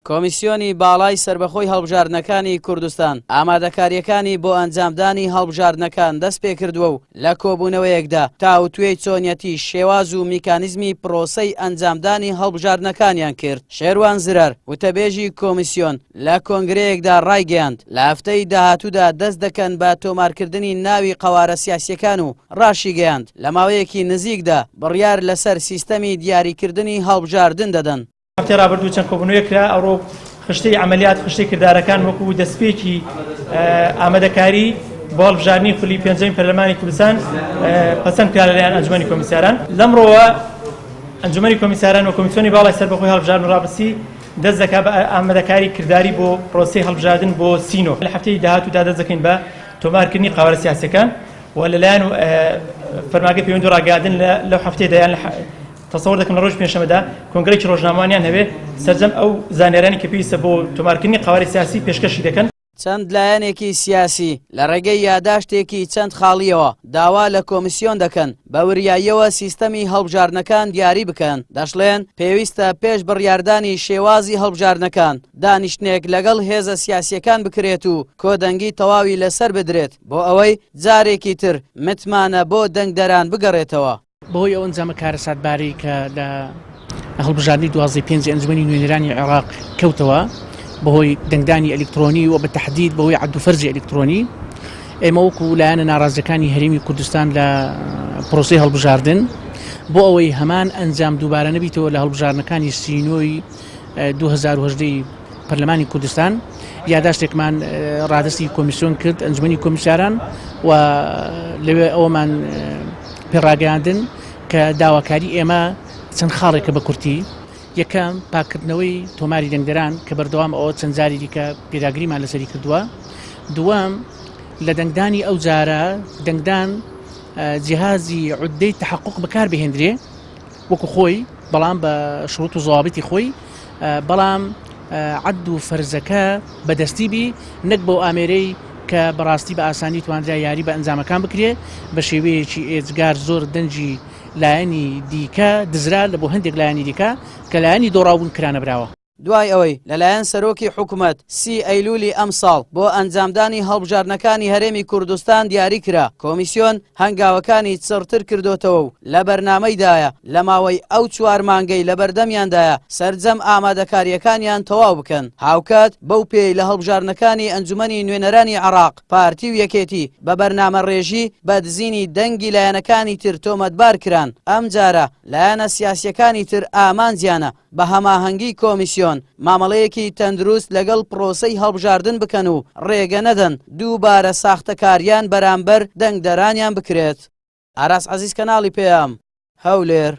کۆمیسیۆنی باڵای سربەخۆی هەڵبژاردنەکانی کوردستان ئامادەکاریەکانی بۆ ئەنجامدانی هەڵبژاردنەکان دەست پێ کردووە و لە کۆبوونەوەیەکدا تاوتوێی چۆنیەتی شێواز و میکانیزمی پرۆسەی ئەنجامدانی هەڵبژاردنەکانیان کرد. شێروان زرار وتەبێژی کۆمیسیۆن لە کۆنگرەیەکدا ڕایگەیاند لە هەفتەی داهاتوودا دەست دەکەن بە تۆمارکردنی ناوی قەوارە سیاسیەکان و ڕاشی گەیاند لە ماوەیەکی نزیکدا بڕیار لەسەر سیستەمی دیاریکردنی هەڵبژاردن دەدەن. هەفتەی ڕابردوو چەند کۆبوونەوەیەکرا ئەوڕۆ خشتەی عملیات خشتەی کردارەکان وەکو دەستپێکی ئامادەکاری بۆ هەڵبژاردنی خولی پێنجەمین پەرلەمانی کوردستان پەسەند کرا لەلایەن ئەنجومەنی کۆمیساران. لەمڕۆوە ئەنجومەنی کۆمیساران و کۆمیسیۆنی باڵای سەربەخۆی هەڵبژاردن و ڕابردووسی دەست دەکات بە ئامادەکاری کردداری بۆ پرۆسەی هەڵبژاردن بۆ سینۆ. لە هەفتەی داهاتوودا دەست دەکەین بە تۆمارکردنی قاوەرە سیاسیەکان و لەلایەن فەرمانگەی پەیوەندی و ڕاگەیاندن لەو هەفتەیەدایان تصور دەکەم لە ڕۆژ پێنجشەممەدا کۆنگرەیەکی ڕۆژنامەوانیان هەبێ سەرجەم ئەو زانیارانی کە پێویستە بۆ تۆمارکردنی قاوەری سیاسی پێشکەشی دەکەن. چەند لایەنێکی سیاسی لە ڕێگەی یاداشتێکی چەند خاڵیەوە داوا لە کۆمیسیۆن دەکەن بە وریاییەوە سیستەمی هەڵبژاردنەکان دیاری بکەن. دەشڵێن پێویستە پێش بڕیاردانی شێوازی هەڵبژاردنەکان دانیشتنێک لەگەڵ هێزە سیاسیەکان بکرێت و کۆدەنگی تەواوی لەسەر بدرێت بۆ ئەوەی جارێکی تر متمانە بۆ دەنگدەران بگەڕێتەوە. بەهۆی ئەو ئەنجامە کارە ساتباری کە لە هەڵبژاردننی 12 ئەنجومەنی نوێنەرانی عێراق کەوتەوە بەهۆی دەنگدانی ئەلکترۆنی و بە تەحدید بەهۆی عەدوفەرجی ئەلکترۆنی، ئێمە وەکو لایەنە ناڕازیەکانی هەرێمی کوردستان لە پرۆسەی هەڵبژاردن بۆ ئەوەی هەمان ئەنجام دووبارە نەبیتەوە لە هەڵبژاردنەکانی سینۆی 2010 پەرلەمانی کوردستان، یاداشتێکمان ڕادستی کۆمیسیۆن کرد ئەنجومەنی کۆمیساران و لەوێ ئەوەمان پێڕاگەیاندن کە داواکاری ئێمە چەند خاڵێکە بە کورتی. یەکەم پاکردنەوەی تۆماری دەنگدەران کە بەردەوام ئەوە چەند جاری دیکە پێداگریمان لەسەری کردووە. دووەم لە دەنگدانی ئەو جارە دەنگدان جیهازی عودەی تحقق بەکار بهێندرێ وەکو خۆی، بەڵام بە شروط و زوابطی خۆی، بەڵام عەد و فەرزەکە بەدەستی بی نەک بۆ ئامێرەی کە بەڕاستی بە ئاسانی توانرا یاری بە ئەنجامەکان بکرێ بە شێوەیەکی ئێجگار زۆر دەنجی لایەنی دیکە دزرا لە بۆ هەندێک لایەنی دیکە کە لایەنی دۆڕاوبوون کرانە براوە. دوای ئەوەی لەلایەن سەرۆکی حکوومەت 30 ئەیلولی ئەم ساڵ بۆ ئەنجامدانی هەڵبژاردنەکانی هەرێمی کوردستان دیاری کرا، کۆمیسیۆن هەنگاوەکانی چڕتر کردوتەوە و لە بەرنامەیدایە لە ماوەی ئەو 4 مانگەی لە بەردەمیاندایە سەرجەم ئامادەکاریەکانیان تەواو بکەن. هاوکات بەو پێی لە هەڵبژاردنەکانی ئەنجومەنی نوێنەرانی عێراق پارتی و یەکێتی بە بەرنامە ڕێژی بە دزینی دەنگی لایەنەکانی تر تۆمەتبار کران. ئەم جارە لایەنە سیاسیەکانی تر ئامانجیانە بە هەماهەنگی کۆمیسیۆن مامەڵەیەکی تەندروست لەگەڵ پرۆسەی هەڵبژاردن بکەن و ڕێگە نەدەن دووبارە ساختەکاریان بەرامبەر دەنگدەرانیان بکرێت. ئاراس عەزیز کەناڵی پێیام هەولێر.